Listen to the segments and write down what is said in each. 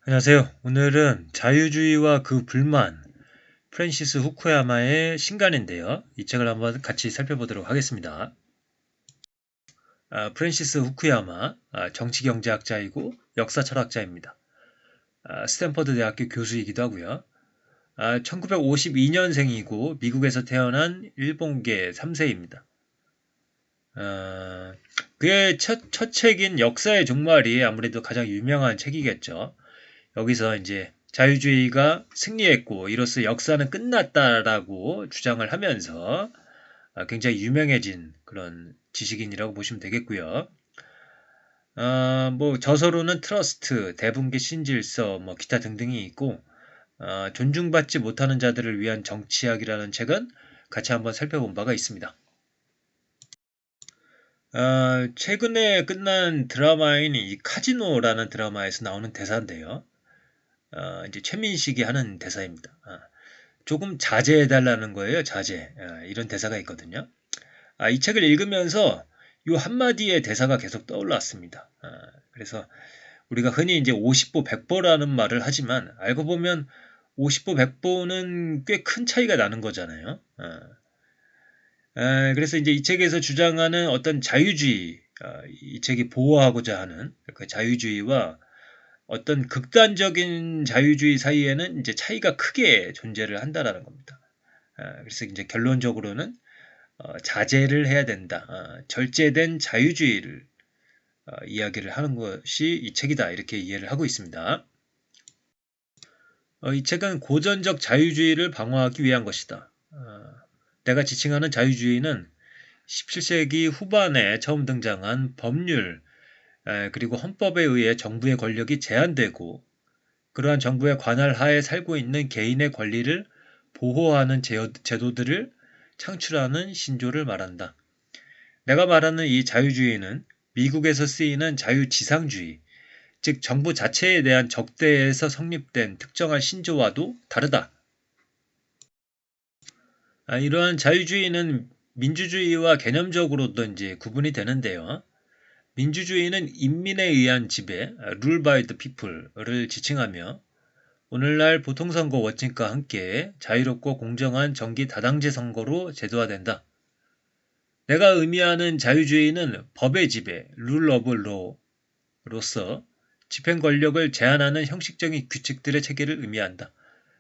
안녕하세요. 오늘은 자유주의와 그 불만, 프랜시스 후쿠야마의 신간인데요. 이 책을 한번 같이 살펴보도록 하겠습니다. 프랜시스 후쿠야마, 정치경제학자이고 역사철학자입니다. 스탠퍼드 대학교 교수이기도 하고요. 1952년생이고 미국에서 태어난 일본계 3세입니다. 그의 첫 책인 역사의 종말이 아무래도 가장 유명한 책이겠죠. 여기서 이제 자유주의가 승리했고 이로써 역사는 끝났다라고 주장을 하면서 굉장히 유명해진 그런 지식인이라고 보시면 되겠고요. 뭐 저서로는 트러스트, 대분계 신질서, 뭐 기타 등등이 있고 존중받지 못하는 자들을 위한 정치학이라는 책은 같이 한번 살펴본 바가 있습니다. 최근에 끝난 드라마인 이 카지노라는 드라마에서 나오는 대사인데요. 이제 최민식이 하는 대사입니다. 조금 자제해달라는 거예요, 자제. 이런 대사가 있거든요. 이 책을 읽으면서 이 한마디의 대사가 계속 떠올랐습니다. 그래서 우리가 흔히 이제 50보 100보라는 말을 하지만 알고 보면 50보 100보는 꽤 큰 차이가 나는 거잖아요. 그래서 이제 이 책에서 주장하는 어떤 자유주의, 이 책이 보호하고자 하는 그 자유주의와 어떤 극단적인 자유주의 사이에는 이제 차이가 크게 존재를 한다라는 겁니다. 그래서 이제 결론적으로는 자제를 해야 된다. 절제된 자유주의를 이야기를 하는 것이 이 책이다. 이렇게 이해를 하고 있습니다. 이 책은 고전적 자유주의를 방어하기 위한 것이다. 내가 지칭하는 자유주의는 17세기 후반에 처음 등장한 법률, 그리고 헌법에 의해 정부의 권력이 제한되고 그러한 정부의 관할 하에 살고 있는 개인의 권리를 보호하는 제도들을 창출하는 신조를 말한다. 내가 말하는 이 자유주의는 미국에서 쓰이는 자유지상주의, 즉 정부 자체에 대한 적대에서 성립된 특정한 신조와도 다르다. 이러한 자유주의는 민주주의와 개념적으로도 이제 구분이 되는데요. 민주주의는 인민에 의한 지배, rule by the people을 지칭하며 오늘날 보통선거 워칭과 함께 자유롭고 공정한 정기 다당제 선거로 제도화된다. 내가 의미하는 자유주의는 법의 지배, rule of law로서 집행 권력을 제한하는 형식적인 규칙들의 체계를 의미한다.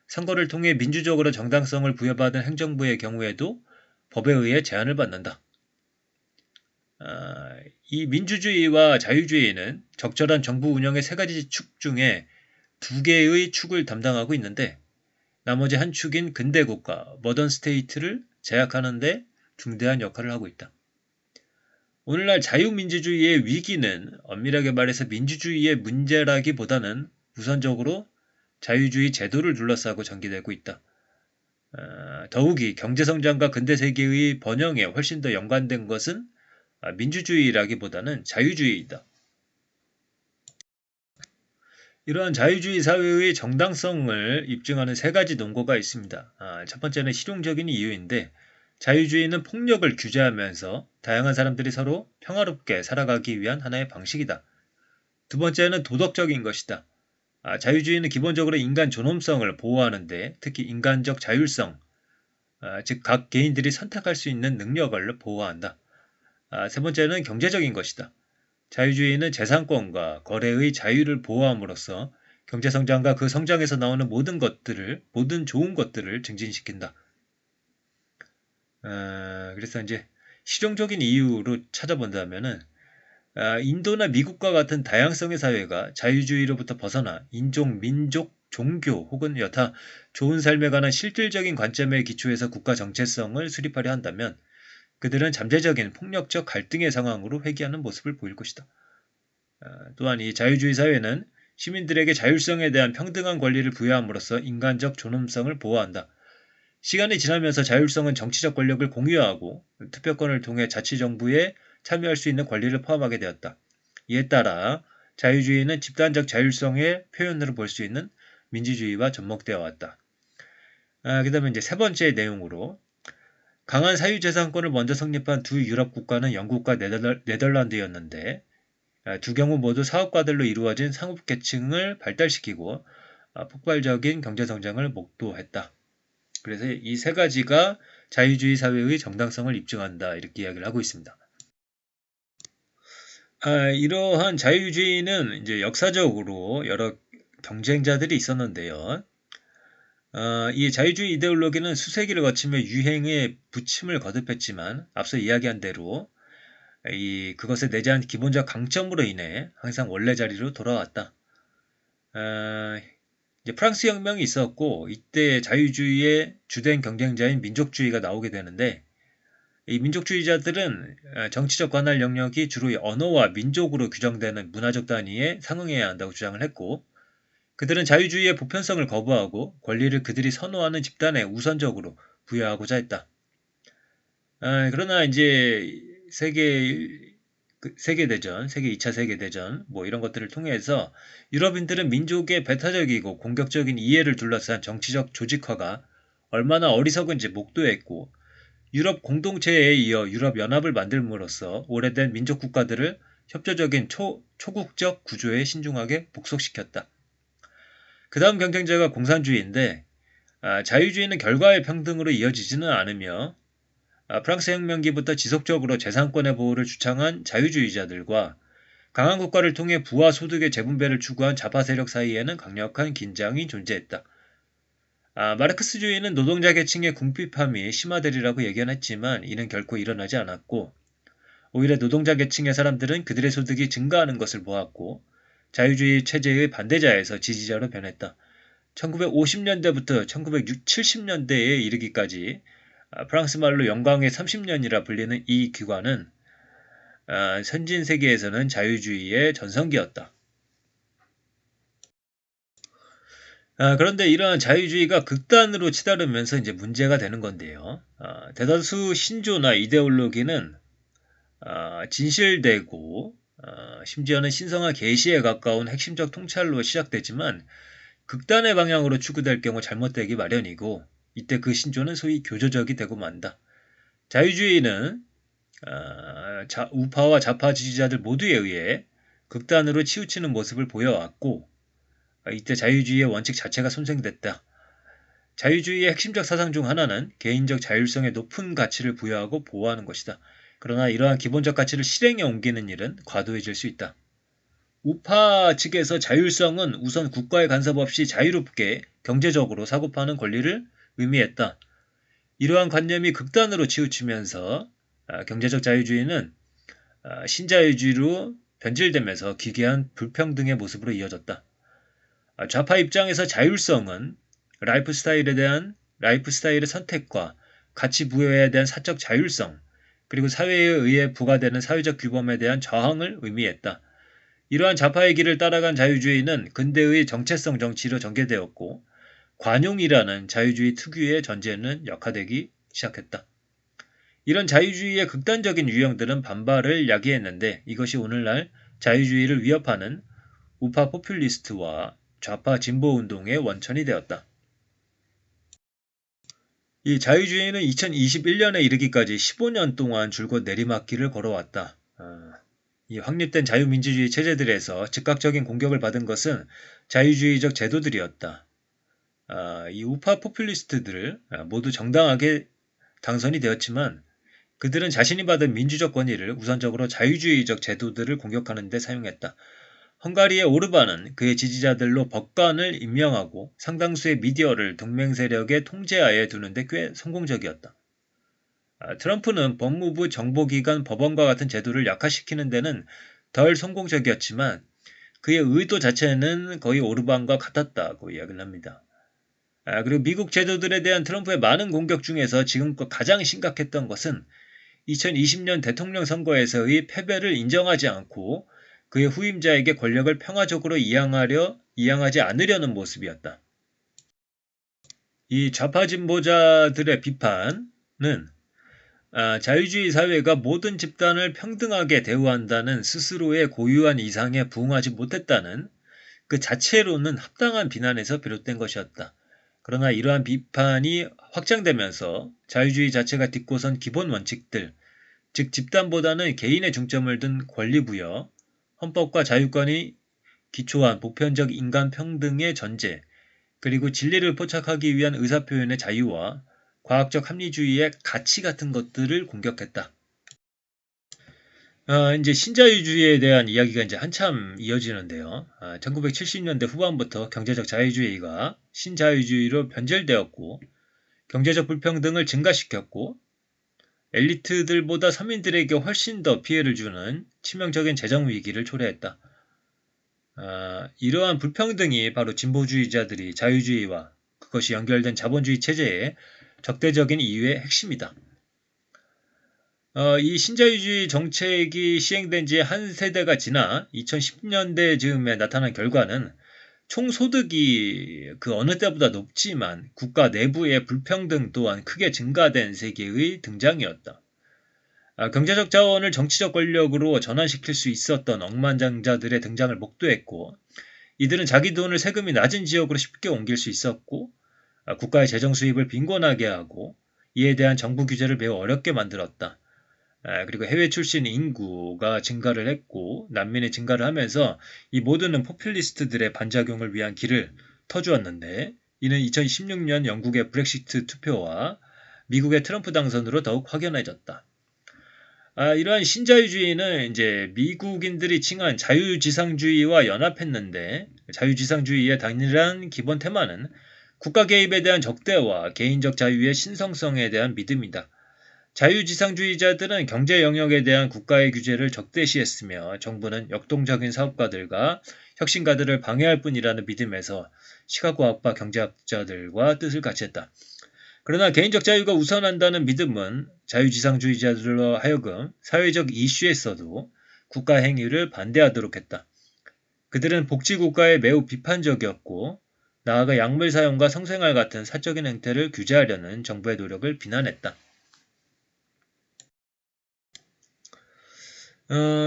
선거를 통해 민주적으로 정당성을 부여받은 행정부의 경우에도 법에 의해 제한을 받는다. 이 민주주의와 자유주의는 적절한 정부 운영의 세 가지 축 중에 두 개의 축을 담당하고 있는데 나머지 한 축인 근대국가, 머던 스테이트를 제약하는 데 중대한 역할을 하고 있다. 오늘날 자유민주주의의 위기는 엄밀하게 말해서 민주주의의 문제라기보다는 우선적으로 자유주의 제도를 둘러싸고 전개되고 있다. 더욱이 경제성장과 근대세계의 번영에 훨씬 더 연관된 것은 민주주의라기보다는 자유주의이다. 이러한 자유주의 사회의 정당성을 입증하는 세 가지 논거가 있습니다. 첫 번째는 실용적인 이유인데 자유주의는 폭력을 규제하면서 다양한 사람들이 서로 평화롭게 살아가기 위한 하나의 방식이다. 두 번째는 도덕적인 것이다. 자유주의는 기본적으로 인간 존엄성을 보호하는데 특히 인간적 자율성, 즉 각 개인들이 선택할 수 있는 능력을 보호한다. 세 번째는 경제적인 것이다. 자유주의는 재산권과 거래의 자유를 보호함으로써 경제성장과 그 성장에서 나오는 모든 좋은 것들을 증진시킨다. 그래서 이제 실용적인 이유로 찾아본다면은 인도나 미국과 같은 다양성의 사회가 자유주의로부터 벗어나 인종, 민족, 종교 혹은 여타 좋은 삶에 관한 실질적인 관점에 기초해서 국가 정체성을 수립하려 한다면 그들은 잠재적인 폭력적 갈등의 상황으로 회귀하는 모습을 보일 것이다. 또한 이 자유주의 사회는 시민들에게 자율성에 대한 평등한 권리를 부여함으로써 인간적 존엄성을 보호한다. 시간이 지나면서 자율성은 정치적 권력을 공유하고 투표권을 통해 자치정부에 참여할 수 있는 권리를 포함하게 되었다. 이에 따라 자유주의는 집단적 자율성의 표현으로 볼 수 있는 민주주의와 접목되어 왔다. 그 다음에 이제 세 번째 내용으로 강한 사유재산권을 먼저 성립한 두 유럽 국가는 영국과 네덜란드였는데 두 경우 모두 사업가들로 이루어진 상업계층을 발달시키고 폭발적인 경제성장을 목도했다. 그래서 이 세 가지가 자유주의 사회의 정당성을 입증한다. 이렇게 이야기를 하고 있습니다. 이러한 자유주의는 이제 역사적으로 여러 경쟁자들이 있었는데요. 이 자유주의 이데올로기는 수세기를 거치며 유행의 부침을 거듭했지만 앞서 이야기한 대로 그것에 내재한 기본적 강점으로 인해 항상 원래 자리로 돌아왔다. 이제 프랑스 혁명이 있었고 이때 자유주의의 주된 경쟁자인 민족주의가 나오게 되는데 이 민족주의자들은 정치적 관할 영역이 주로 언어와 민족으로 규정되는 문화적 단위에 상응해야 한다고 주장을 했고 그들은 자유주의의 보편성을 거부하고 권리를 그들이 선호하는 집단에 우선적으로 부여하고자 했다. 그러나 이제 세계대전, 2차 세계대전 뭐 이런 것들을 통해서 유럽인들은 민족의 배타적이고 공격적인 이해를 둘러싼 정치적 조직화가 얼마나 어리석은지 목도했고 유럽 공동체에 이어 유럽연합을 만들므로써 오래된 민족 국가들을 협조적인 초국적 구조에 신중하게 복속시켰다. 그 다음 경쟁자가 공산주의인데 자유주의는 결과의 평등으로 이어지지는 않으며 프랑스 혁명기부터 지속적으로 재산권의 보호를 주창한 자유주의자들과 강한 국가를 통해 부와 소득의 재분배를 추구한 좌파 세력 사이에는 강력한 긴장이 존재했다. 마르크스주의는 노동자 계층의 궁핍함이 심화되리라고 예견했지만 이는 결코 일어나지 않았고 오히려 노동자 계층의 사람들은 그들의 소득이 증가하는 것을 보았고 자유주의 체제의 반대자에서 지지자로 변했다. 1950년대부터 1970년대에 이르기까지 프랑스 말로 영광의 30년이라 불리는 이 기관은 선진 세계에서는 자유주의의 전성기였다. 그런데 이러한 자유주의가 극단으로 치달으면서 이제 문제가 되는 건데요. 대다수 신조나 이데올로기는 진실되고 심지어는 신성한 계시에 가까운 핵심적 통찰로 시작되지만 극단의 방향으로 추구될 경우 잘못되기 마련이고 이때 그 신조는 소위 교조적이 되고 만다. 자유주의는 우파와 좌파 지지자들 모두에 의해 극단으로 치우치는 모습을 보여왔고 이때 자유주의의 원칙 자체가 손상됐다. 자유주의의 핵심적 사상 중 하나는 개인적 자율성에 높은 가치를 부여하고 보호하는 것이다. 그러나 이러한 기본적 가치를 실행에 옮기는 일은 과도해질 수 있다. 우파 측에서 자율성은 우선 국가의 간섭 없이 자유롭게 경제적으로 사고파는 권리를 의미했다. 이러한 관념이 극단으로 치우치면서 경제적 자유주의는 신자유주의로 변질되면서 기괴한 불평등의 모습으로 이어졌다. 좌파 입장에서 자율성은 라이프 스타일의 선택과 가치 부여에 대한 사적 자율성, 그리고 사회에 의해 부과되는 사회적 규범에 대한 저항을 의미했다. 이러한 좌파의 길을 따라간 자유주의는 근대의 정체성 정치로 전개되었고 관용이라는 자유주의 특유의 전제는 약화되기 시작했다. 이런 자유주의의 극단적인 유형들은 반발을 야기했는데 이것이 오늘날 자유주의를 위협하는 우파 포퓰리스트와 좌파 진보운동의 원천이 되었다. 이 자유주의는 2021년에 이르기까지 15년 동안 줄곧 내리막길을 걸어왔다. 이 확립된 자유민주주의 체제들에서 즉각적인 공격을 받은 것은 자유주의적 제도들이었다. 이 우파 포퓰리스트들 모두 정당하게 당선이 되었지만 그들은 자신이 받은 민주적 권위를 우선적으로 자유주의적 제도들을 공격하는 데 사용했다. 헝가리의 오르반은 그의 지지자들로 법관을 임명하고 상당수의 미디어를 동맹 세력의 통제하에 두는데 꽤 성공적이었다. 트럼프는 법무부, 정보기관, 법원과 같은 제도를 약화시키는 데는 덜 성공적이었지만 그의 의도 자체는 거의 오르반과 같았다고 이야기를 합니다. 그리고 미국 제도들에 대한 트럼프의 많은 공격 중에서 지금껏 가장 심각했던 것은 2020년 대통령 선거에서의 패배를 인정하지 않고 그의 후임자에게 권력을 평화적으로 이양하지 않으려는 모습이었다. 이 좌파 진보자들의 비판은 자유주의 사회가 모든 집단을 평등하게 대우한다는 스스로의 고유한 이상에 부응하지 못했다는 그 자체로는 합당한 비난에서 비롯된 것이었다. 그러나 이러한 비판이 확장되면서 자유주의 자체가 딛고선 기본 원칙들, 즉 집단보다는 개인의 중점을 둔 권리 부여, 헌법과 자유권이 기초한 보편적 인간 평등의 전제, 그리고 진리를 포착하기 위한 의사표현의 자유와 과학적 합리주의의 가치 같은 것들을 공격했다. 이제 신자유주의에 대한 이야기가 이제 한참 이어지는데요. 1970년대 후반부터 경제적 자유주의가 신자유주의로 변절되었고, 경제적 불평등을 증가시켰고, 엘리트들보다 서민들에게 훨씬 더 피해를 주는 치명적인 재정 위기를 초래했다. 이러한 불평등이 바로 진보주의자들이 자유주의와 그것이 연결된 자본주의 체제의 적대적인 이유의 핵심이다. 이 신자유주의 정책이 시행된 지 한 세대가 지나 2010년대 즈음에 나타난 결과는 총소득이 그 어느 때보다 높지만 국가 내부의 불평등 또한 크게 증가된 세계의 등장이었다. 경제적 자원을 정치적 권력으로 전환시킬 수 있었던 억만장자들의 등장을 목도했고, 이들은 자기 돈을 세금이 낮은 지역으로 쉽게 옮길 수 있었고, 국가의 재정 수입을 빈곤하게 하고, 이에 대한 정부 규제를 매우 어렵게 만들었다. 그리고 해외 출신 인구가 증가를 했고, 난민이 증가를 하면서 이 모두는 포퓰리스트들의 반작용을 위한 길을 터주었는데, 이는 2016년 영국의 브렉시트 투표와 미국의 트럼프 당선으로 더욱 확연해졌다. 이러한 신자유주의는 이제 미국인들이 칭한 자유지상주의와 연합했는데, 자유지상주의의 단일한 기본 테마는 국가 개입에 대한 적대와 개인적 자유의 신성성에 대한 믿음이다. 자유지상주의자들은 경제 영역에 대한 국가의 규제를 적대시했으며, 정부는 역동적인 사업가들과 혁신가들을 방해할 뿐이라는 믿음에서 시카고학파 경제학자들과 뜻을 같이 했다. 그러나 개인적 자유가 우선한다는 믿음은 자유지상주의자들로 하여금 사회적 이슈에서도 국가 행위를 반대하도록 했다. 그들은 복지국가에 매우 비판적이었고, 나아가 약물 사용과 성생활 같은 사적인 행태를 규제하려는 정부의 노력을 비난했다.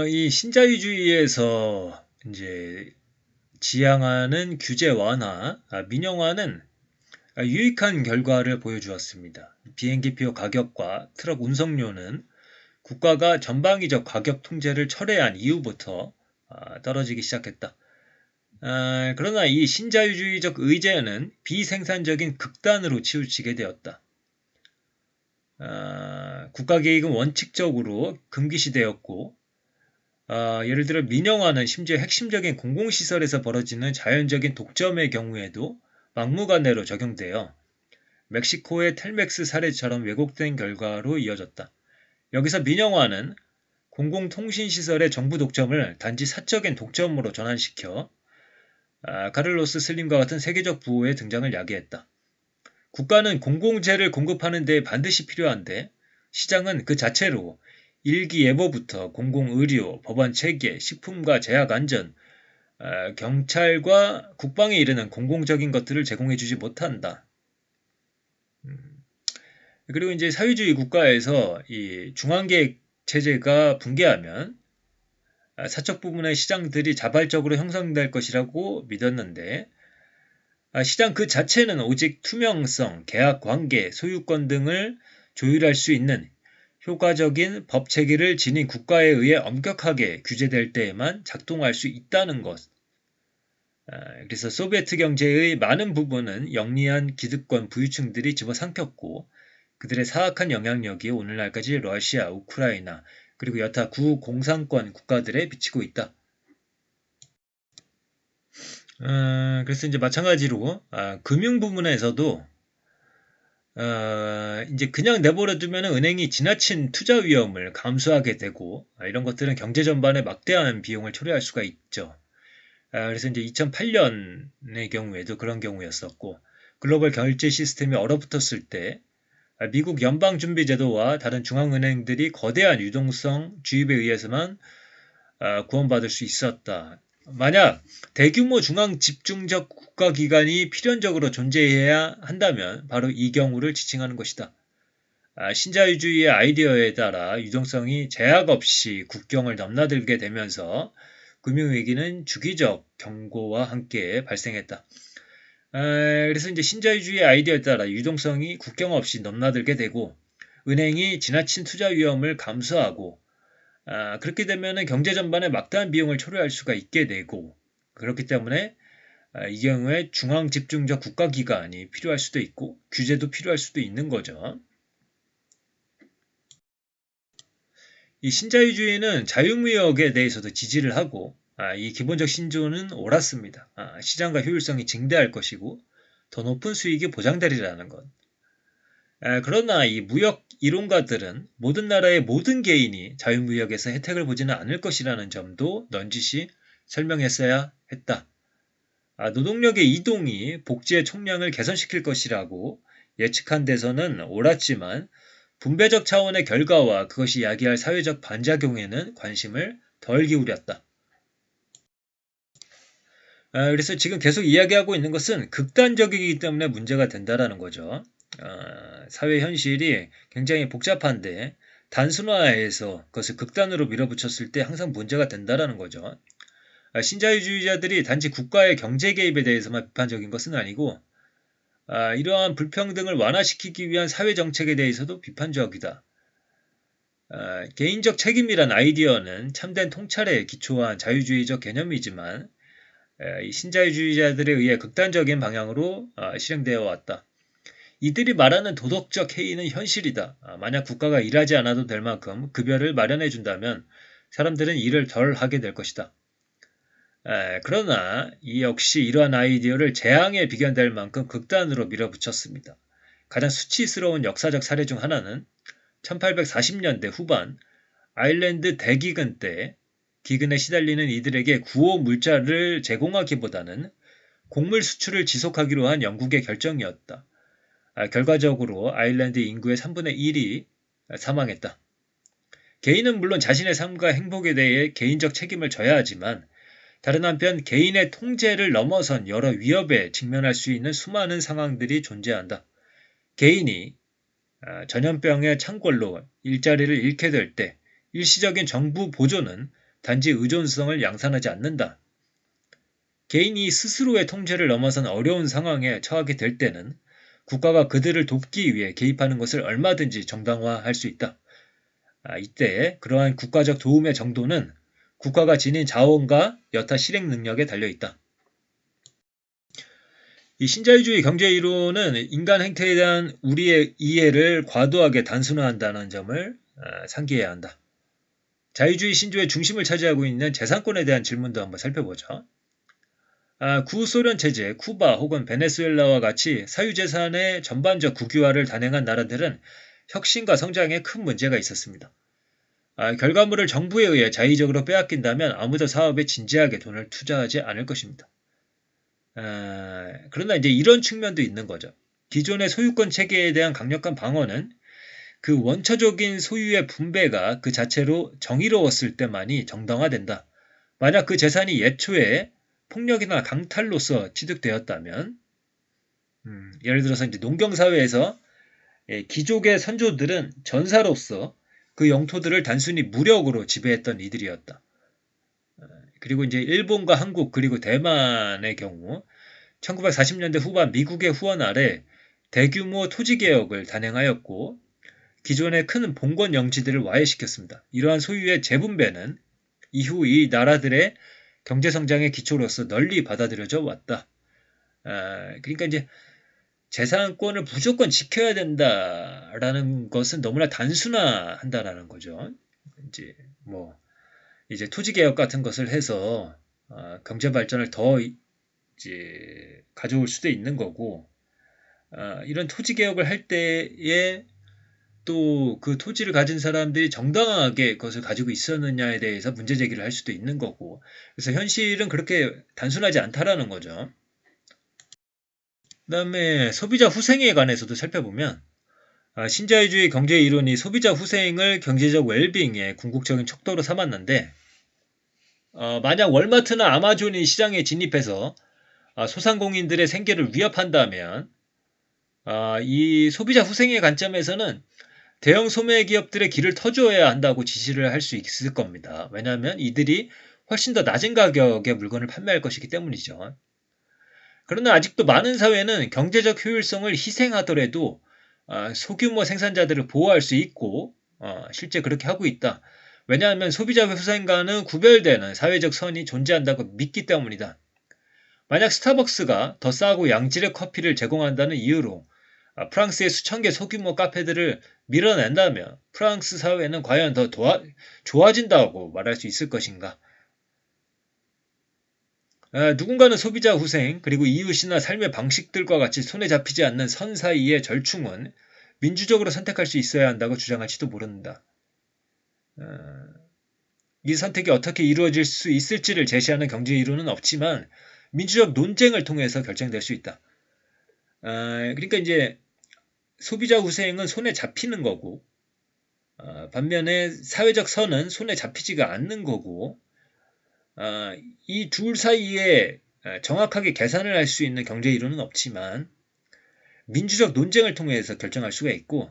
이 신자유주의에서 이제 지향하는 규제 완화, 민영화는 유익한 결과를 보여주었습니다. 비행기표 가격과 트럭 운송료는 국가가 전방위적 가격 통제를 철회한 이후부터 떨어지기 시작했다. 그러나 이 신자유주의적 의제는 비생산적인 극단으로 치우치게 되었다. 국가 개입은 원칙적으로 금기시되었고, 예를 들어 민영화는 심지어 핵심적인 공공시설에서 벌어지는 자연적인 독점의 경우에도 막무가내로 적용되어 멕시코의 텔맥스 사례처럼 왜곡된 결과로 이어졌다. 여기서 민영화는 공공통신시설의 정부 독점을 단지 사적인 독점으로 전환시켜 카를로스 슬림과 같은 세계적 부호의 등장을 야기했다. 국가는 공공재를 공급하는 데 반드시 필요한데, 시장은 그 자체로 일기예보부터 공공의료, 법안체계, 식품과 제약안전, 경찰과 국방에 이르는 공공적인 것들을 제공해주지 못한다. 그리고 이제 사회주의 국가에서 이 중앙계획 체제가 붕괴하면 사적 부분의 시장들이 자발적으로 형성될 것이라고 믿었는데, 시장 그 자체는 오직 투명성, 계약 관계, 소유권 등을 조율할 수 있는 효과적인 법 체계를 지닌 국가에 의해 엄격하게 규제될 때에만 작동할 수 있다는 것. 그래서 소비에트 경제의 많은 부분은 영리한 기득권 부유층들이 집어삼켰고, 그들의 사악한 영향력이 오늘날까지 러시아, 우크라이나, 그리고 여타 구공산권 국가들에 미치고 있다. 그래서 이제 마찬가지로 금융 부분에서도 이제 그냥 내버려 두면 은행이 지나친 투자 위험을 감수하게 되고, 이런 것들은 경제 전반에 막대한 비용을 초래할 수가 있죠. 그래서 이제 2008년의 경우에도 그런 경우였었고, 글로벌 결제 시스템이 얼어붙었을 때 미국 연방준비제도와 다른 중앙은행들이 거대한 유동성 주입에 의해서만 구원받을 수 있었다. 만약 대규모 중앙 집중적 국가기관이 필연적으로 존재해야 한다면 바로 이 경우를 지칭하는 것이다. 신자유주의의 아이디어에 따라 유동성이 제약 없이 국경을 넘나들게 되면서 금융위기는 주기적 경고와 함께 발생했다. 그래서 이제 신자유주의 아이디어에 따라 유동성이 국경 없이 넘나들게 되고, 은행이 지나친 투자 위험을 감수하고 그렇게 되면 경제 전반에 막대한 비용을 초래할 수가 있게 되고 그렇기 때문에 이 경우에 중앙 집중적 국가기관이 필요할 수도 있고 규제도 필요할 수도 있는 거죠. 이 신자유주의는 자유무역에 대해서도 지지를 하고 이 기본적 신조는 옳았습니다. 시장과 효율성이 증대할 것이고 더 높은 수익이 보장되리라는 것. 그러나 이 무역 이론가들은 모든 나라의 모든 개인이 자유무역에서 혜택을 보지는 않을 것이라는 점도 넌지시 설명했어야 했다. 노동력의 이동이 복지의 총량을 개선시킬 것이라고 예측한 데서는 옳았지만 분배적 차원의 결과와 그것이 야기할 사회적 반작용에는 관심을 덜 기울였다. 그래서 지금 계속 이야기하고 있는 것은 극단적이기 때문에 문제가 된다라는 거죠. 사회 현실이 굉장히 복잡한데 단순화해서 그것을 극단으로 밀어붙였을 때 항상 문제가 된다라는 거죠. 신자유주의자들이 단지 국가의 경제 개입에 대해서만 비판적인 것은 아니고 이러한 불평등을 완화시키기 위한 사회 정책에 대해서도 비판적이다. 개인적 책임이란 아이디어는 참된 통찰에 기초한 자유주의적 개념이지만 신자유주의자들에 의해 극단적인 방향으로 실행되어 왔다. 이들이 말하는 도덕적 해이는 현실이다. 만약 국가가 일하지 않아도 될 만큼 급여를 마련해 준다면 사람들은 일을 덜 하게 될 것이다. 그러나 이 역시 이러한 아이디어를 재앙에 비견될 만큼 극단으로 밀어붙였습니다. 가장 수치스러운 역사적 사례 중 하나는 1840년대 후반 아일랜드 대기근 때 기근에 시달리는 이들에게 구호 물자를 제공하기보다는 곡물 수출을 지속하기로 한 영국의 결정이었다. 결과적으로 아일랜드 인구의 3분의 1이 사망했다. 개인은 물론 자신의 삶과 행복에 대해 개인적 책임을 져야 하지만 다른 한편 개인의 통제를 넘어선 여러 위협에 직면할 수 있는 수많은 상황들이 존재한다. 개인이 전염병의 창궐로 일자리를 잃게 될 때 일시적인 정부 보조는 단지 의존성을 양산하지 않는다. 개인이 스스로의 통제를 넘어선 어려운 상황에 처하게 될 때는 국가가 그들을 돕기 위해 개입하는 것을 얼마든지 정당화할 수 있다. 이때 그러한 국가적 도움의 정도는 국가가 지닌 자원과 여타 실행 능력에 달려있다. 이 신자유주의 경제이론은 인간 행태에 대한 우리의 이해를 과도하게 단순화한다는 점을 상기해야 한다. 자유주의 신조의 중심을 차지하고 있는 재산권에 대한 질문도 한번 살펴보죠. 구소련 체제, 쿠바 혹은 베네수엘라와 같이 사유재산의 전반적 국유화를 단행한 나라들은 혁신과 성장에 큰 문제가 있었습니다. 결과물을 정부에 의해 자의적으로 빼앗긴다면 아무도 사업에 진지하게 돈을 투자하지 않을 것입니다. 그러나 이제 이런 측면도 있는 거죠. 기존의 소유권 체계에 대한 강력한 방어는 그 원초적인 소유의 분배가 그 자체로 정의로웠을 때만이 정당화된다. 만약 그 재산이 예초에 폭력이나 강탈로서 취득되었다면, 예를 들어서 이제 농경사회에서 귀족의 선조들은 전사로서 그 영토들을 단순히 무력으로 지배했던 이들이었다. 그리고 이제 일본과 한국 그리고 대만의 경우 1940년대 후반 미국의 후원 아래 대규모 토지개혁을 단행하였고 기존의 큰 봉건 영지들을 와해시켰습니다. 이러한 소유의 재분배는 이후 이 나라들의 경제성장의 기초로서 널리 받아들여져 왔다. 그러니까 이제 재산권을 무조건 지켜야 된다라는 것은 너무나 단순화한다라는 거죠. 이제 토지 개혁 같은 것을 해서 경제 발전을 더 이제 가져올 수도 있는 거고 이런 토지 개혁을 할 때에 또 그 토지를 가진 사람들이 정당하게 그것을 가지고 있었느냐에 대해서 문제 제기를 할 수도 있는 거고 그래서 현실은 그렇게 단순하지 않다라는 거죠. 그다음에 소비자 후생에 관해서도 살펴보면 신자유주의 경제 이론이 소비자 후생을 경제적 웰빙의 궁극적인 척도로 삼았는데 만약 월마트나 아마존이 시장에 진입해서 소상공인들의 생계를 위협한다면 이 소비자 후생의 관점에서는 대형 소매 기업들의 길을 터줘야 한다고 지시를 할 수 있을 겁니다. 왜냐하면 이들이 훨씬 더 낮은 가격의 물건을 판매할 것이기 때문이죠. 그러나 아직도 많은 사회는 경제적 효율성을 희생하더라도 소규모 생산자들을 보호할 수 있고 실제 그렇게 하고 있다. 왜냐하면 소비자 후생과는 구별되는 사회적 선이 존재한다고 믿기 때문이다. 만약 스타벅스가 더 싸고 양질의 커피를 제공한다는 이유로 프랑스의 수천 개 소규모 카페들을 밀어낸다면 프랑스 사회는 과연 더 좋아진다고 말할 수 있을 것인가? 누군가는 소비자 후생 그리고 이웃이나 삶의 방식들과 같이 손에 잡히지 않는 선 사이의 절충은 민주적으로 선택할 수 있어야 한다고 주장할지도 모른다. 이 선택이 어떻게 이루어질 수 있을지를 제시하는 경제 이론은 없지만 민주적 논쟁을 통해서 결정될 수 있다. 그러니까 이제 소비자 후생은 손에 잡히는 거고 반면에 사회적 선은 손에 잡히지가 않는 거고 이 둘 사이에 정확하게 계산을 할 수 있는 경제 이론은 없지만 민주적 논쟁을 통해서 결정할 수가 있고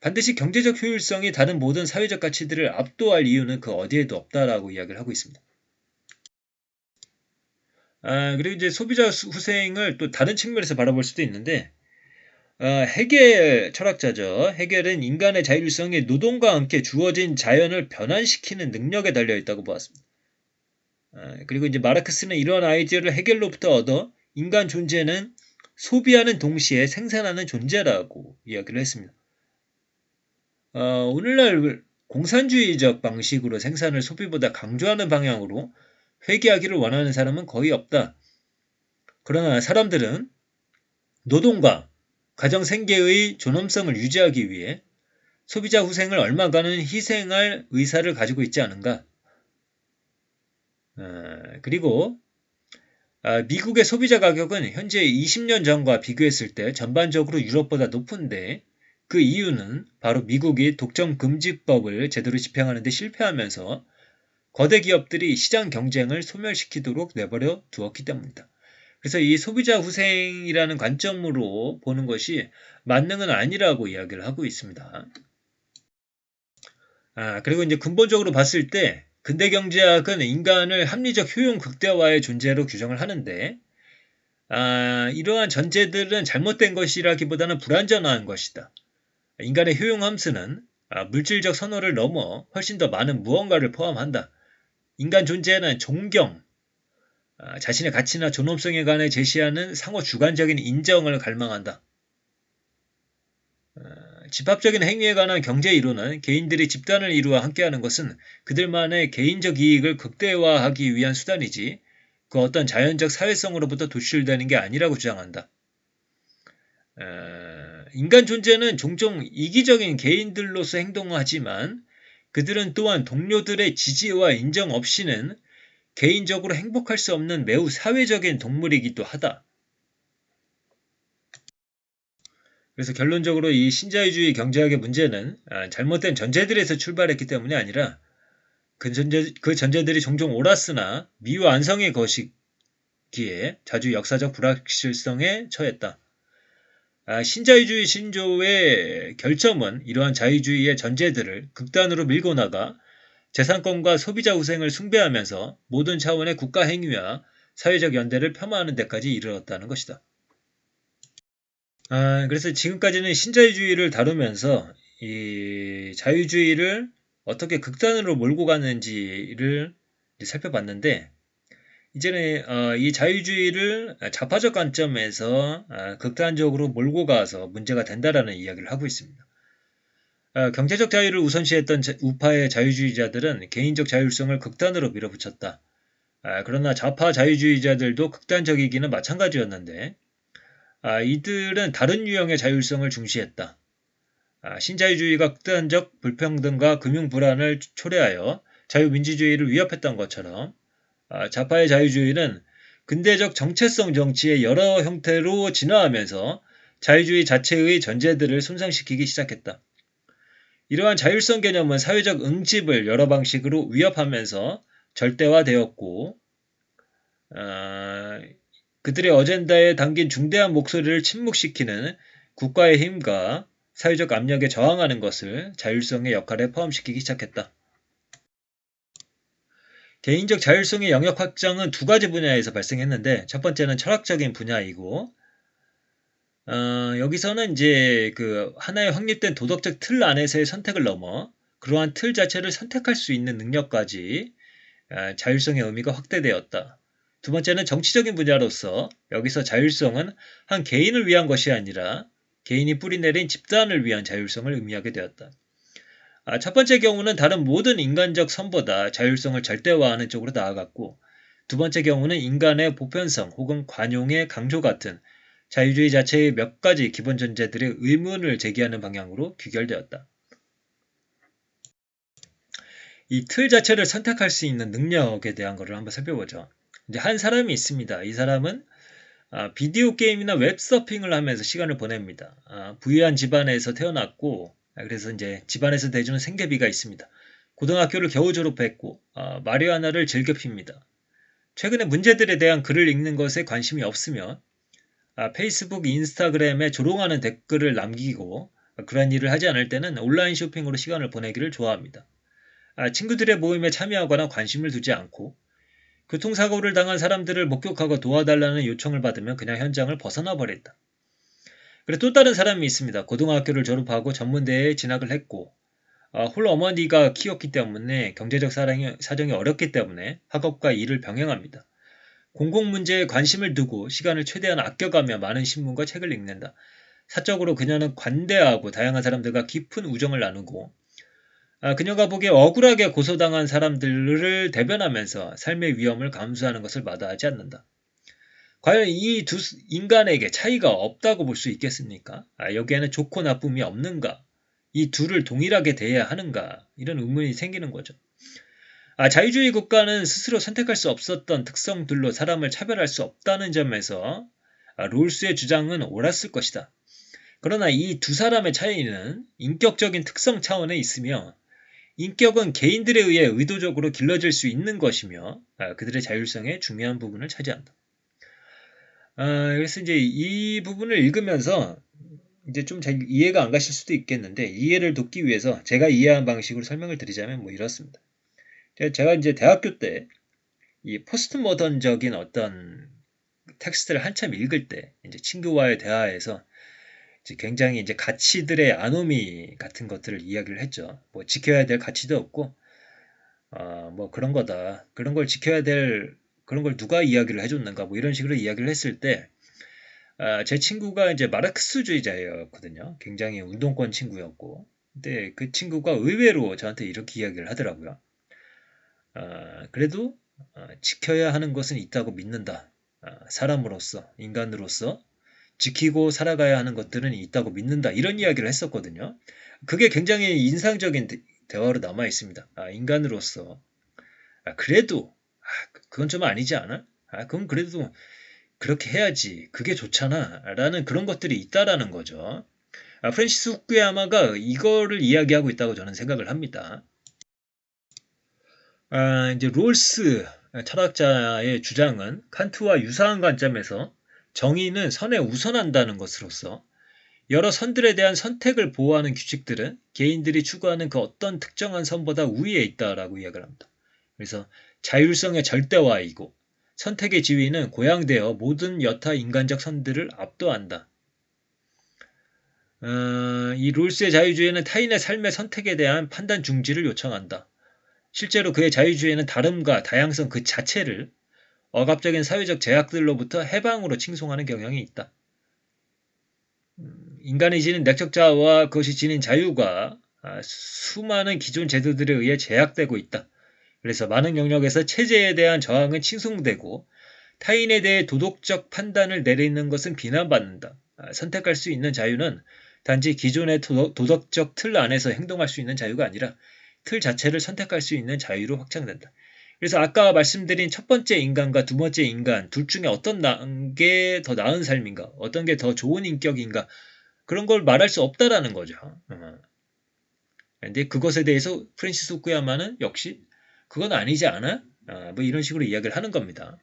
반드시 경제적 효율성이 다른 모든 사회적 가치들을 압도할 이유는 그 어디에도 없다라고 이야기를 하고 있습니다. 그리고 이제 소비자 후생을 또 다른 측면에서 바라볼 수도 있는데 헤겔 철학자죠. 헤겔은 인간의 자율성이 노동과 함께 주어진 자연을 변환시키는 능력에 달려 있다고 보았습니다. 그리고 이제 마르크스는 이러한 아이디어를 헤겔로부터 얻어 인간 존재는 소비하는 동시에 생산하는 존재라고 이야기를 했습니다. 오늘날 공산주의적 방식으로 생산을 소비보다 강조하는 방향으로 회귀하기를 원하는 사람은 거의 없다. 그러나 사람들은 노동과 가정 생계의 존엄성을 유지하기 위해 소비자 후생을 얼마간은 희생할 의사를 가지고 있지 않은가? 그리고 미국의 소비자 가격은 현재 20년 전과 비교했을 때 전반적으로 유럽보다 높은데 그 이유는 바로 미국이 독점금지법을 제대로 집행하는 데 실패하면서 거대 기업들이 시장 경쟁을 소멸시키도록 내버려 두었기 때문이다. 그래서 이 소비자 후생이라는 관점으로 보는 것이 만능은 아니라고 이야기를 하고 있습니다. 그리고 이제 근본적으로 봤을 때 근대 경제학은 인간을 합리적 효용 극대화의 존재로 규정을 하는데 이러한 전제들은 잘못된 것이라기보다는 불완전한 것이다. 인간의 효용 함수는 물질적 선호를 넘어 훨씬 더 많은 무언가를 포함한다. 인간 존재는 존경, 자신의 가치나 존엄성에 관해 제시하는 상호 주관적인 인정을 갈망한다. 집합적인 행위에 관한 경제 이론은 개인들이 집단을 이루어 함께하는 것은 그들만의 개인적 이익을 극대화하기 위한 수단이지 그 어떤 자연적 사회성으로부터 도출되는 게 아니라고 주장한다. 인간 존재는 종종 이기적인 개인들로서 행동하지만 그들은 또한 동료들의 지지와 인정 없이는 개인적으로 행복할 수 없는 매우 사회적인 동물이기도 하다. 그래서 결론적으로 이 신자유주의 경제학의 문제는 잘못된 전제들에서 출발했기 때문이 아니라 그 전제들이 종종 옳았으나 미완성의 것이기에 자주 역사적 불확실성에 처했다. 신자유주의 신조의 결점은 이러한 자유주의의 전제들을 극단으로 밀고 나가 재산권과 소비자 후생을 숭배하면서 모든 차원의 국가 행위와 사회적 연대를 폄하하는 데까지 이르렀다는 것이다. 그래서 지금까지는 신자유주의를 다루면서 이 자유주의를 어떻게 극단으로 몰고 가는지를 살펴봤는데 이제는 이 자유주의를 좌파적 관점에서 극단적으로 몰고 가서 문제가 된다라는 이야기를 하고 있습니다. 경제적 자유를 우선시했던 우파의 자유주의자들은 개인적 자율성을 극단으로 밀어붙였다. 그러나 좌파 자유주의자들도 극단적이기는 마찬가지였는데 이들은 다른 유형의 자율성을 중시했다. 신자유주의가 극단적 불평등과 금융 불안을 초래하여 자유민주주의를 위협했던 것처럼 좌파의 자유주의는 근대적 정체성 정치의 여러 형태로 진화하면서 자유주의 자체의 전제들을 손상시키기 시작했다. 이러한 자율성 개념은 사회적 응집을 여러 방식으로 위협하면서 절대화되었고 그들의 어젠다에 담긴 중대한 목소리를 침묵시키는 국가의 힘과 사회적 압력에 저항하는 것을 자율성의 역할에 포함시키기 시작했다. 개인적 자율성의 영역 확장은 두 가지 분야에서 발생했는데 첫 번째는 철학적인 분야이고 여기서는 이제 그 하나의 확립된 도덕적 틀 안에서의 선택을 넘어 그러한 틀 자체를 선택할 수 있는 능력까지 자율성의 의미가 확대되었다. 두 번째는 정치적인 분야로서 여기서 자율성은 한 개인을 위한 것이 아니라 개인이 뿌리내린 집단을 위한 자율성을 의미하게 되었다. 첫 번째 경우는 다른 모든 인간적 선보다 자율성을 절대화하는 쪽으로 나아갔고, 두 번째 경우는 인간의 보편성 혹은 관용의 강조 같은 자유주의 자체의 몇 가지 기본 전제들의 의문을 제기하는 방향으로 귀결되었다. 이 틀 자체를 선택할 수 있는 능력에 대한 것을 한번 살펴보죠. 이제 한 사람이 있습니다. 이 사람은 비디오 게임이나 웹서핑을 하면서 시간을 보냅니다. 부유한 집안에서 태어났고, 그래서 이제 집안에서 대주는 생계비가 있습니다. 고등학교를 겨우 졸업했고, 마리화나를 즐겨 핍니다. 최근에 문제들에 대한 글을 읽는 것에 관심이 없으며, 페이스북, 인스타그램에 조롱하는 댓글을 남기고, 그런 일을 하지 않을 때는 온라인 쇼핑으로 시간을 보내기를 좋아합니다. 친구들의 모임에 참여하거나 관심을 두지 않고, 교통사고를 당한 사람들을 목격하고 도와달라는 요청을 받으면 그냥 현장을 벗어나 버린다. 그리고 또 다른 사람이 있습니다. 고등학교를 졸업하고 전문대에 진학을 했고, 홀 어머니가 키웠기 때문에 경제적 사정이 어렵기 때문에 학업과 일을 병행합니다. 공공문제에 관심을 두고 시간을 최대한 아껴가며 많은 신문과 책을 읽는다. 사적으로 그녀는 관대하고 다양한 사람들과 깊은 우정을 나누고, 그녀가 보기에 억울하게 고소당한 사람들을 대변하면서 삶의 위험을 감수하는 것을 마다하지 않는다. 과연 이 두 인간에게 차이가 없다고 볼 수 있겠습니까? 여기에는 좋고 나쁨이 없는가? 이 둘을 동일하게 대해야 하는가? 이런 의문이 생기는 거죠. 자유주의 국가는 스스로 선택할 수 없었던 특성들로 사람을 차별할 수 없다는 점에서 롤스의 주장은 옳았을 것이다. 그러나 이 두 사람의 차이는 인격적인 특성 차원에 있으며, 인격은 개인들에 의해 의도적으로 길러질 수 있는 것이며 그들의 자율성의 중요한 부분을 차지한다. 그래서 이제 이 부분을 읽으면서 이제 좀 잘 이해가 안 가실 수도 있겠는데, 이해를 돕기 위해서 제가 이해한 방식으로 설명을 드리자면 뭐 이렇습니다. 제가 이제 대학교 때 이 포스트 모던적인 어떤 텍스트를 한참 읽을 때 이제 친구와의 대화에서 이제 굉장히 이제 가치들의 아노미 같은 것들을 이야기를 했죠. 뭐 지켜야 될 가치도 없고, 뭐 그런 거다. 그런 걸 지켜야 될, 그런 걸 누가 이야기를 해줬는가, 뭐 이런 식으로 이야기를 했을 때, 제 친구가 이제 마르크스주의자였거든요. 굉장히 운동권 친구였고. 근데 그 친구가 의외로 저한테 이렇게 이야기를 하더라고요. 그래도 지켜야 하는 것은 있다고 믿는다. 사람으로서, 인간으로서 지키고 살아가야 하는 것들은 있다고 믿는다. 이런 이야기를 했었거든요. 그게 굉장히 인상적인 대화로 남아 있습니다. 인간으로서. 그래도, 그건 좀 아니지 않아? 그럼 그래도 그렇게 해야지. 그게 좋잖아. 라는 그런 것들이 있다라는 거죠. 프랜시스 후쿠야마가 이거를 이야기하고 있다고 저는 생각을 합니다. 이제 롤스 철학자의 주장은 칸트와 유사한 관점에서 정의는 선에 우선한다는 것으로서, 여러 선들에 대한 선택을 보호하는 규칙들은 개인들이 추구하는 그 어떤 특정한 선보다 우위에 있다라고 이야기를 합니다. 그래서 자율성의 절대화이고 선택의 지위는 고양되어 모든 여타 인간적 선들을 압도한다. 이 롤스의 자유주의는 타인의 삶의 선택에 대한 판단 중지를 요청한다. 실제로 그의 자유주의는 다름과 다양성 그 자체를 억압적인 사회적 제약들로부터 해방으로 칭송하는 경향이 있다. 인간이 지닌 내적 자아와 그것이 지닌 자유가 수많은 기존 제도들에 의해 제약되고 있다. 그래서 많은 영역에서 체제에 대한 저항은 칭송되고 타인에 대해 도덕적 판단을 내리는 것은 비난받는다. 선택할 수 있는 자유는 단지 기존의 도덕적 틀 안에서 행동할 수 있는 자유가 아니라 틀 자체를 선택할 수 있는 자유로 확장된다. 그래서 아까 말씀드린 첫 번째 인간과 두 번째 인간 둘 중에 어떤 게 더 나은 삶인가, 어떤 게 더 좋은 인격인가, 그런 걸 말할 수 없다라는 거죠. 근데 그것에 대해서 프랜시스 후쿠야마는 역시 그건 아니지 않아? 뭐 이런 식으로 이야기를 하는 겁니다.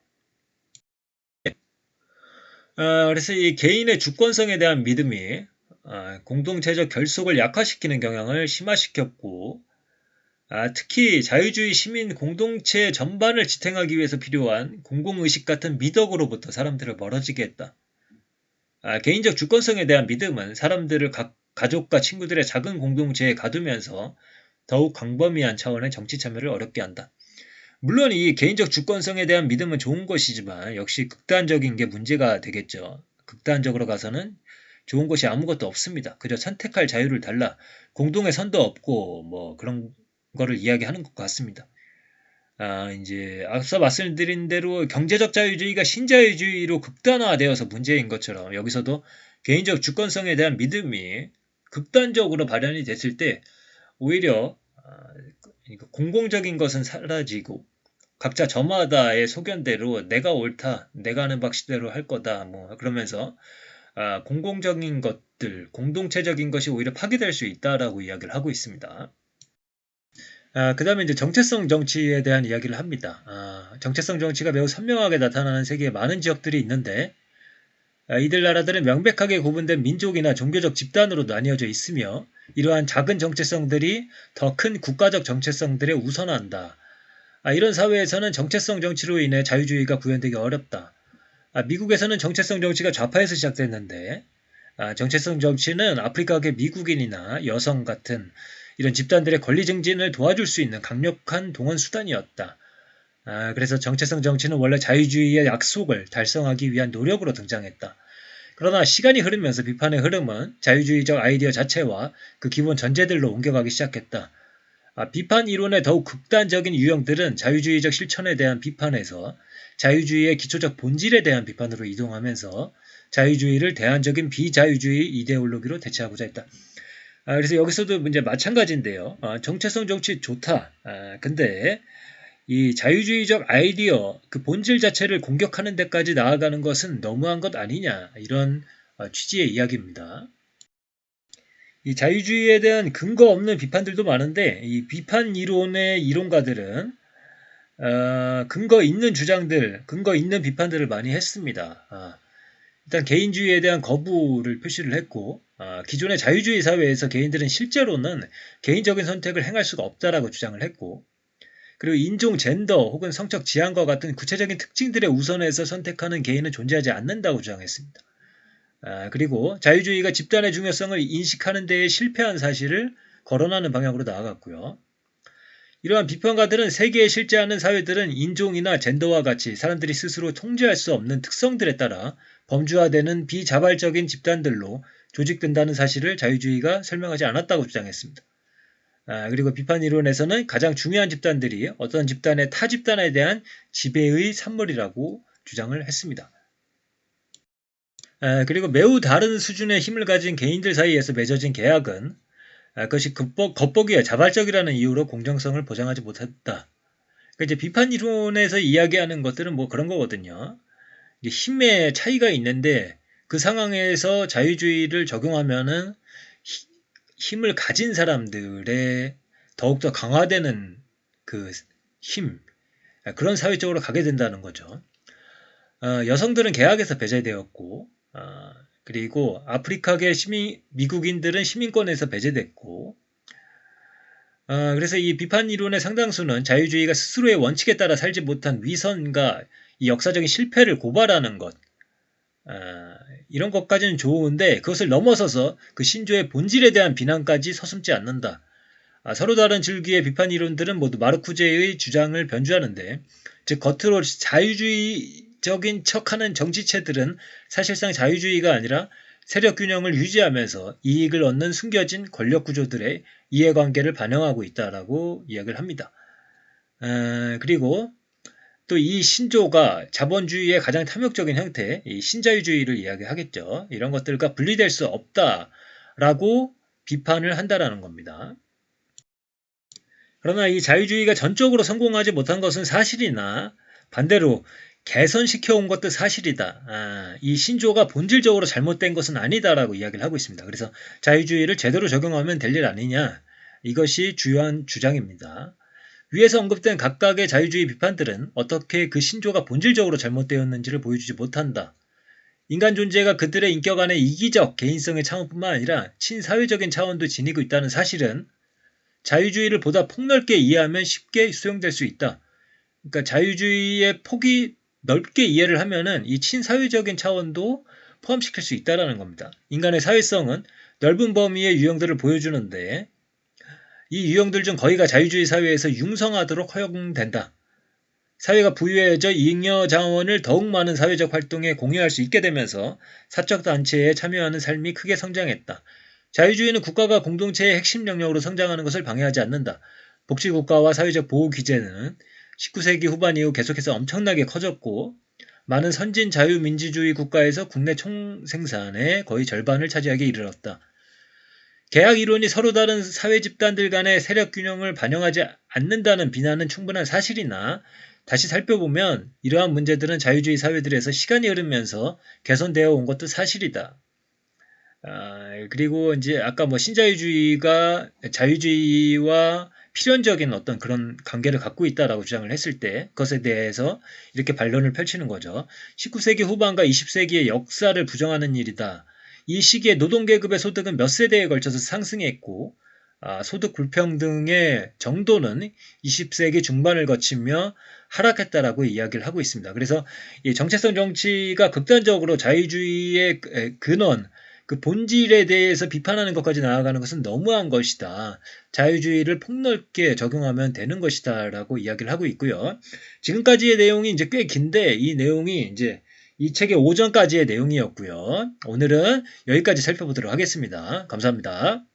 그래서 이 개인의 주권성에 대한 믿음이 공동체적 결속을 약화시키는 경향을 심화시켰고, 특히 자유주의 시민 공동체 전반을 지탱하기 위해서 필요한 공공의식 같은 미덕으로부터 사람들을 멀어지게 했다. 개인적 주권성에 대한 믿음은 사람들을 가족과 친구들의 작은 공동체에 가두면서 더욱 광범위한 차원의 정치 참여를 어렵게 한다. 물론 이 개인적 주권성에 대한 믿음은 좋은 것이지만 역시 극단적인 게 문제가 되겠죠. 극단적으로 가서는 좋은 것이 아무것도 없습니다. 그저 선택할 자유를 달라 공동의 선도 없고 뭐 그런 거를 이야기하는 것 같습니다. 이제 앞서 말씀드린 대로 경제적 자유주의가 신자유주의로 극단화되어서 문제인 것처럼 여기서도 개인적 주권성에 대한 믿음이 극단적으로 발현이 됐을 때 오히려 공공적인 것은 사라지고 각자 저마다의 소견대로 내가 옳다, 내가 하는 방식대로 할 거다, 뭐 그러면서 공공적인 것들, 공동체적인 것이 오히려 파괴될 수 있다라고 이야기를 하고 있습니다. 그 다음에 이제 정체성 정치에 대한 이야기를 합니다. 정체성 정치가 매우 선명하게 나타나는 세계의 많은 지역들이 있는데 이들 나라들은 명백하게 구분된 민족이나 종교적 집단으로 나뉘어져 있으며 이러한 작은 정체성들이 더 큰 국가적 정체성들에 우선한다. 이런 사회에서는 정체성 정치로 인해 자유주의가 구현되기 어렵다. 미국에서는 정체성 정치가 좌파에서 시작됐는데 정체성 정치는 아프리카계 미국인이나 여성 같은 이런 집단들의 권리 증진을 도와줄 수 있는 강력한 동원 수단이었다. 그래서 정체성 정치는 원래 자유주의의 약속을 달성하기 위한 노력으로 등장했다. 그러나 시간이 흐르면서 비판의 흐름은 자유주의적 아이디어 자체와 그 기본 전제들로 옮겨가기 시작했다. 비판 이론의 더욱 극단적인 유형들은 자유주의적 실천에 대한 비판에서 자유주의의 기초적 본질에 대한 비판으로 이동하면서 자유주의를 대안적인 비자유주의 이데올로기로 대체하고자 했다. 그래서 여기서도 이제 마찬가지인데요. 정체성 정치 좋다. 근데 이 자유주의적 아이디어, 그 본질 자체를 공격하는 데까지 나아가는 것은 너무한 것 아니냐. 이런 취지의 이야기입니다. 이 자유주의에 대한 근거 없는 비판들도 많은데 이 비판 이론의 이론가들은 근거 있는 주장들, 근거 있는 비판들을 많이 했습니다. 일단 개인주의에 대한 거부를 표시를 했고 기존의 자유주의 사회에서 개인들은 실제로는 개인적인 선택을 행할 수가 없다라고 주장을 했고 그리고 인종, 젠더 혹은 성적 지향과 같은 구체적인 특징들에 우선해서 선택하는 개인은 존재하지 않는다고 주장했습니다. 그리고 자유주의가 집단의 중요성을 인식하는 데에 실패한 사실을 거론하는 방향으로 나아갔고요. 이러한 비판가들은 세계에 실제하는 사회들은 인종이나 젠더와 같이 사람들이 스스로 통제할 수 없는 특성들에 따라 범주화되는 비자발적인 집단들로 조직된다는 사실을 자유주의가 설명하지 않았다고 주장했습니다. 그리고 비판 이론에서는 가장 중요한 집단들이 어떤 집단의 타 집단에 대한 지배의 산물이라고 주장을 했습니다. 그리고 매우 다른 수준의 힘을 가진 개인들 사이에서 맺어진 계약은 그것이 겉보기에 자발적이라는 이유로 공정성을 보장하지 못했다. 그러니까 이제 비판 이론에서 이야기하는 것들은 뭐 그런 거거든요. 힘의 차이가 있는데 그 상황에서 자유주의를 적용하면은 힘을 가진 사람들의 더욱더 강화되는 그 힘, 그런 사회적으로 가게 된다는 거죠. 여성들은 계약에서 배제되었고, 그리고 아프리카계 미국인들은 시민권에서 배제됐고, 그래서 이 비판 이론의 상당수는 자유주의가 스스로의 원칙에 따라 살지 못한 위선과 이 역사적인 실패를 고발하는 것, 이런 것까지는 좋은데 그것을 넘어서서 그 신조의 본질에 대한 비난까지 서슴지 않는다. 서로 다른 줄기의 비판 이론들은 모두 마르쿠제의 주장을 변주하는데 즉 겉으로 자유주의적인 척하는 정치체들은 사실상 자유주의가 아니라 세력균형을 유지하면서 이익을 얻는 숨겨진 권력구조들의 이해관계를 반영하고 있다라고 이야기를 합니다. 그리고 또 이 신조가 자본주의의 가장 탐욕적인 형태, 이 신자유주의를 이야기하겠죠. 이런 것들과 분리될 수 없다라고 비판을 한다라는 겁니다. 그러나 이 자유주의가 전적으로 성공하지 못한 것은 사실이나 반대로 개선시켜온 것도 사실이다. 이 신조가 본질적으로 잘못된 것은 아니다라고 이야기를 하고 있습니다. 그래서 자유주의를 제대로 적용하면 될 일 아니냐. 이것이 주요한 주장입니다. 위에서 언급된 각각의 자유주의 비판들은 어떻게 그 신조가 본질적으로 잘못되었는지를 보여주지 못한다. 인간 존재가 그들의 인격 안에 이기적 개인성의 차원뿐만 아니라 친사회적인 차원도 지니고 있다는 사실은 자유주의를 보다 폭넓게 이해하면 쉽게 수용될 수 있다. 그러니까 자유주의의 폭이 넓게 이해를 하면은 이 친사회적인 차원도 포함시킬 수 있다라는 겁니다. 인간의 사회성은 넓은 범위의 유형들을 보여주는데 이 유형들 중 거의가 자유주의 사회에서 융성하도록 허용된다. 사회가 부유해져 잉여 자원을 더욱 많은 사회적 활동에 공유할 수 있게 되면서 사적 단체에 참여하는 삶이 크게 성장했다. 자유주의는 국가가 공동체의 핵심 영역으로 성장하는 것을 방해하지 않는다. 복지국가와 사회적 보호 규제는 19세기 후반 이후 계속해서 엄청나게 커졌고 많은 선진 자유민주주의 국가에서 국내 총생산의 거의 절반을 차지하게 이르렀다. 계약 이론이 서로 다른 사회 집단들 간의 세력 균형을 반영하지 않는다는 비난은 충분한 사실이나 다시 살펴보면 이러한 문제들은 자유주의 사회들에서 시간이 흐르면서 개선되어 온 것도 사실이다. 그리고 이제 아까 뭐 신자유주의가 자유주의와 필연적인 어떤 그런 관계를 갖고 있다라고 주장을 했을 때 그것에 대해서 이렇게 반론을 펼치는 거죠. 19세기 후반과 20세기의 역사를 부정하는 일이다. 이 시기에 노동계급의 소득은 몇 세대에 걸쳐서 상승했고 소득 불평등의 정도는 20세기 중반을 거치며 하락했다라고 이야기를 하고 있습니다. 그래서 이 정체성 정치가 극단적으로 자유주의의 근원, 그 본질에 대해서 비판하는 것까지 나아가는 것은 너무한 것이다. 자유주의를 폭넓게 적용하면 되는 것이다. 라고 이야기를 하고 있고요. 지금까지의 내용이 이제 꽤 긴데 이 내용이 이제 이 책의 오전까지의 내용이었고요. 오늘은 여기까지 살펴보도록 하겠습니다. 감사합니다.